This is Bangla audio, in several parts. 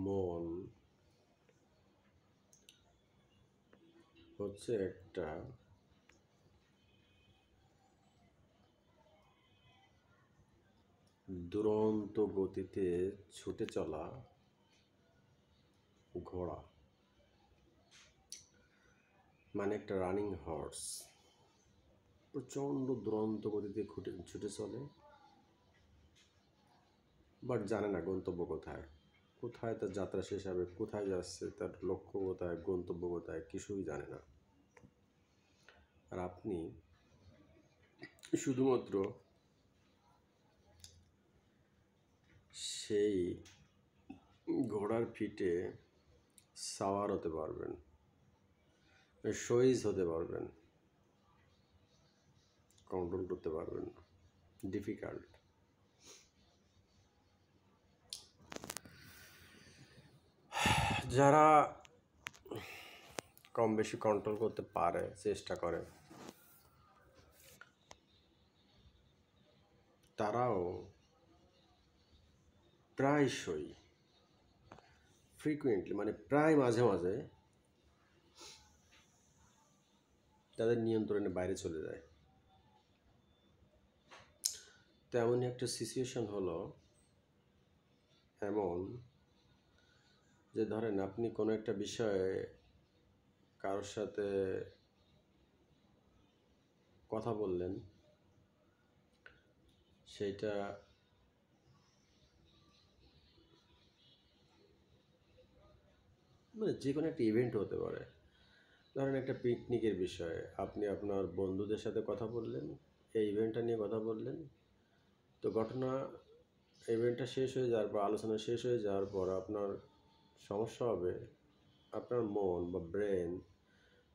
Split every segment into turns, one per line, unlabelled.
মন হচ্ছে একটা দুরন্ত গতিতে ছুটে চলা ঘোড়া, মানে একটা রানিং হর্স। প্রচণ্ড দুরন্ত গতিতে ছুটে চলে, বাট জানে না গন্তব্য কোথায়, কোথায় তার যাত্রা শেষ হবে, কোথায় যাচ্ছে, তার লক্ষ্য কোথায়, গন্তব্য কোথায়, কিছুই জানে না। আর আপনি শুধুমাত্র সেই ঘোড়ার পিঠে সাওয়ার হতে পারবেন, সইজ হতে পারবেন, কন্ট্রোল করতে পারবেন না। ডিফিকাল্ট। যারা কম বেশি কন্ট্রোল করতে পারে, চেষ্টা করে, তারাও প্রায়শই ফ্রিকুয়েন্টলি, মানে প্রায় মাঝে মাঝে তাদের নিয়ন্ত্রণের বাইরে চলে যায়। তেমনই একটা সিচুয়েশন হলো এমন যে, ধরেন আপনি কোনো একটা বিষয়ে কারোর সাথে কথা বললেন, সেইটা মানে যে কোনো একটা ইভেন্ট হতে পারে। ধরেন একটা পিকনিকের বিষয়ে আপনি আপনার বন্ধুদের সাথে কথা বললেন, এই ইভেন্টটা নিয়ে কথা বললেন। তো ঘটনা, ইভেন্টটা শেষ হয়ে যাওয়ার পর, আলোচনা শেষ হয়ে যাওয়ার পর আপনার সমস্যা হবে, আপনার মন বা ব্রেন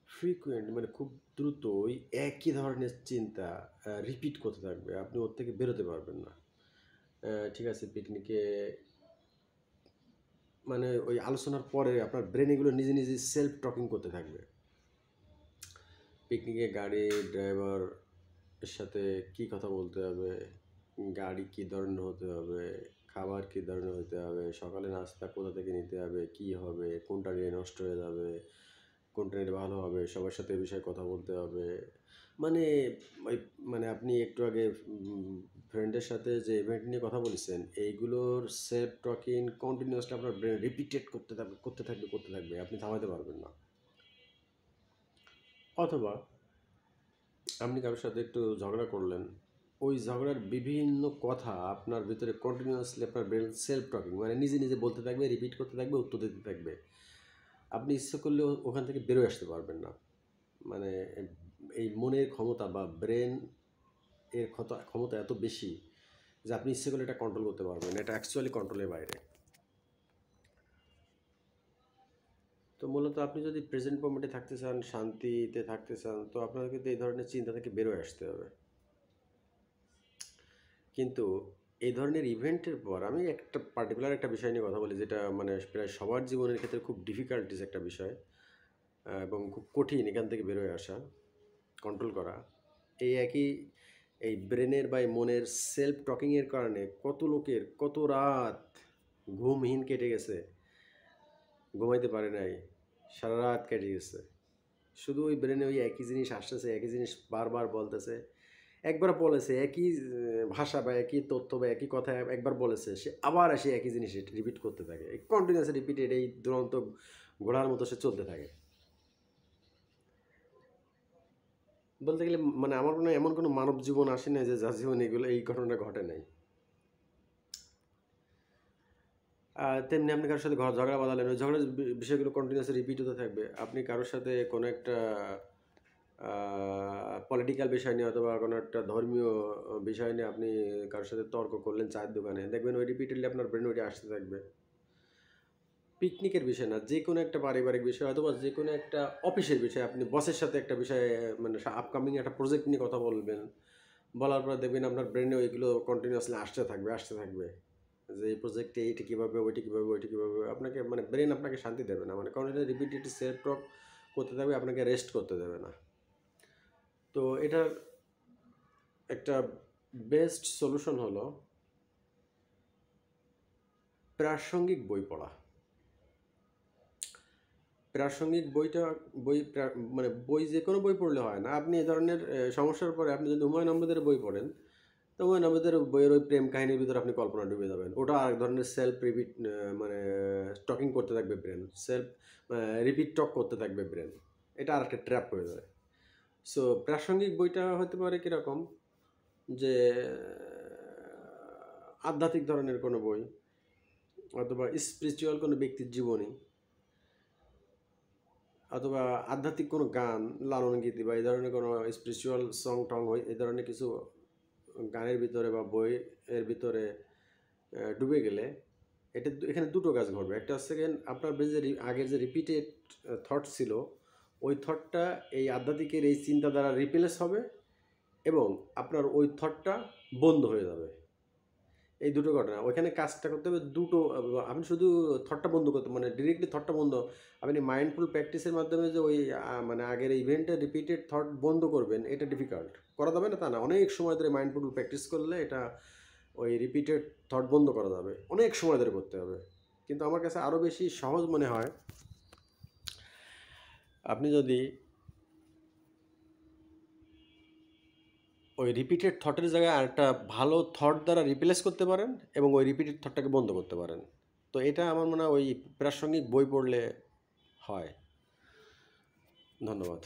ফ্রিকুয়েন্ট, মানে খুব দ্রুত ওই একই ধরনের চিন্তা রিপিট করতে থাকবে। আপনি ওর থেকে বেরোতে পারবেন না। ঠিক আছে, পিকনিকে মানে ওই আলোচনার পরে আপনার ব্রেন এগুলো নিজে নিজে সেলফ টকিং করতে থাকবে। পিকনিকে গাড়ি ড্রাইভার এর সাথে কী কথা বলতে হবে, গাড়ি কী ধরনের হতে হবে, খাবার কী ধরনের হতে হবে, সকালে নাস্তা কোথা থেকে নিতে হবে, কী হবে, কোনটা নিয়ে নষ্ট হয়ে যাবে, কোনটা নিয়ে ভালো হবে, সবার সাথে এ বিষয়ে কথা বলতে হবে। মানে ওই মানে আপনি একটু আগে ফ্রেন্ডের সাথে যে ইভেন্ট নিয়ে কথা বলেছেন, এইগুলোর সেলফ টকিং কন্টিনিউয়াসলি আপনার ব্রেন রিপিটেড করতে থাকবে, আপনি থামাতে পারবেন না। অথবা আপনি কারোর সাথে একটু ঝগড়া করলেন, ওই ঝগড়ার বিভিন্ন কথা আপনার ভিতরে কন্টিনিউয়াসলি আপনার ব্রেন সেলফ টকিং, মানে নিজে নিজে বলতে থাকবে, রিপিট করতে থাকবে, উত্তর দিতে থাকবে। আপনি ইচ্ছে করলেও ওখান থেকে বেরোয় আসতে পারবেন না। মানে এই মনের ক্ষমতা বা ব্রেন এর ক্ষমতা এত বেশি যে আপনি ইচ্ছে করলে এটা কন্ট্রোল করতে পারবেন, এটা অ্যাকচুয়ালি কন্ট্রোলের বাইরে। তো মূলত আপনি যদি প্রেজেন্ট মোমেন্টে থাকতে চান, শান্তিতে থাকতে চান, তো আপনাকে কিন্তু এই ধরনের চিন্তা থেকে বেরোয় আসতে হবে। কিন্তু এই ধরনের ইভেন্টের পর আমি একটা পার্টিকুলার একটা বিষয় নিয়ে কথা বলি, যেটা মানে প্রায় সবার জীবনের ক্ষেত্রে খুব ডিফিকাল্টিস একটা বিষয়, এবং খুব কঠিন এখান থেকে বেরোয় আসা, কন্ট্রোল করা। এই ব্রেনের বা এই মনের সেলফ টকিংয়ের কারণে কত লোকের কত রাত ঘুমহীন কেটে গেছে, ঘুমাইতে পারে নাই, সারা রাত কেটে গেছে। শুধু ওই ব্রেনে ওই একই জিনিস আসতেছে, একই জিনিস বারবার বলতেছে। একবার বলেছে একই ভাষা বা একই তথ্য বা একই কথা একবার বলেছে, সে আবার এসে একই জিনিস রিপিট করতে থাকে, কন্টিনিউয়াস রিপিটেড, এই দুরন্ত ঘোড়ার মতো সে চলতে থাকে। বলতে গেলে মানে আমার মনে হয় এমন কোনো মানব জীবন আসে না যে যার জীবনে এগুলো এই ঘটনাটা ঘটে নাই। তেমনি আপনি কারোর সাথে ঝগড়া বাঁধালেন, ওই ঝগড়ার বিষয়গুলো কন্টিনিউয়াসলি রিপিট হতে থাকবে। আপনি কারোর সাথে কোনো একটা পলিটিক্যাল বিষয় নিয়ে অথবা কোনো একটা ধর্মীয় বিষয় নিয়ে আপনি কারোর সাথে তর্ক করলেন চায়ের দোকানে, দেখবেন ওই রিপিটেডলি আপনার ব্রেন ওইটা আসতে থাকবে। পিকনিকের বিষয় না, যে কোনো একটা পারিবারিক বিষয় অথবা যে কোনো একটা অফিসের বিষয়, আপনি বসের সাথে একটা বিষয়ে মানে আপকামিং একটা প্রজেক্ট নিয়ে কথা বলবেন, বলার পর দেখবেন আপনার ব্রেনে ওইগুলো কন্টিনিউয়াসলি আসতে থাকবে যে এই প্রজেক্টে এইটা কীভাবে, ওইটা কীভাবে, ওইটা কীভাবে। আপনাকে মানে ব্রেন আপনাকে শান্তি দেবে না, মানে কন্টিনিউ রিপিটেড সেলফ টক করতে থাকবে, আপনাকে রেস্ট করতে দেবে না। তো এটার একটা বেস্ট সলিউশন হলো প্রাসঙ্গিক বই পড়া। প্রাসঙ্গিক মানে বই যে কোনো বই পড়লে হয় না। আপনি এ ধরনের সমস্যার পরে আপনি যদি হুমায়ুন আহমেদের বই পড়েন, তো হুমায়ুন আহমেদের বইয়ের ওই প্রেম কাহিনীর ভিতরে আপনি কল্পনা ডুবে যাবেন। ওটা আরেক ধরনের সেলফ রিপিট, মানে টকিং করতে থাকবে ব্রেন, সেলফ রিপিট টক করতে থাকবে ব্রেন। এটা আরেকটা ট্র্যাপ হয়ে যায়। সো প্রাসঙ্গিক বইটা হতে পারে কীরকম, যে আধ্যাত্মিক ধরনের কোনো বই, অথবা স্পিরিচুয়াল কোনো ব্যক্তির জীবনী, অথবা আধ্যাত্মিক কোনো গান, লালন গীতি বা এই ধরনের কোনো স্পিরিচুয়াল সং টং এই ধরনের কিছু গানের ভিতরে বা বইয়ের ভিতরে ডুবে গেলে এখানে দুটো কাজ ঘটবে। একটা হচ্ছে আপনার যে আগের যে রিপিটেড থট ছিল, ওই থটটা এই আধ্যাত্মিকের এই চিন্তা দ্বারা রিপ্লেস হবে, এবং আপনার ওই থটটা বন্ধ হয়ে যাবে। এই দুটো ঘটনা ওইখানে কাজটা করতে হবে দুটো। আপনি শুধু থটটা বন্ধ করতে, মানে ডিরেক্টলি থটটা বন্ধ, আপনি মাইন্ডফুল প্র্যাকটিসের মাধ্যমে যে ওই মানে আগের ইভেন্টে রিপিটেড থট বন্ধ করবেন, এটা ডিফিকাল্ট করা যাবে না তা না। অনেক সময় ধরে মাইন্ডফুল প্র্যাকটিস করলে এটা ওই রিপিটেড থট বন্ধ করা যাবে, অনেক সময় ধরে করতে হবে। কিন্তু আমার কাছে আরও বেশি সহজ মনে হয় আপনি যদি ওই রিপিটেড থটের জায়গায় আরেকটা ভালো থট দ্বারা রিপ্লেস করতে পারেন, এবং ওই রিপিটেড থটটাকে বন্ধ করতে পারেন। তো এটা আমার মনে হয় ওই প্রাসঙ্গিক বই পড়লে হয়। ধন্যবাদ।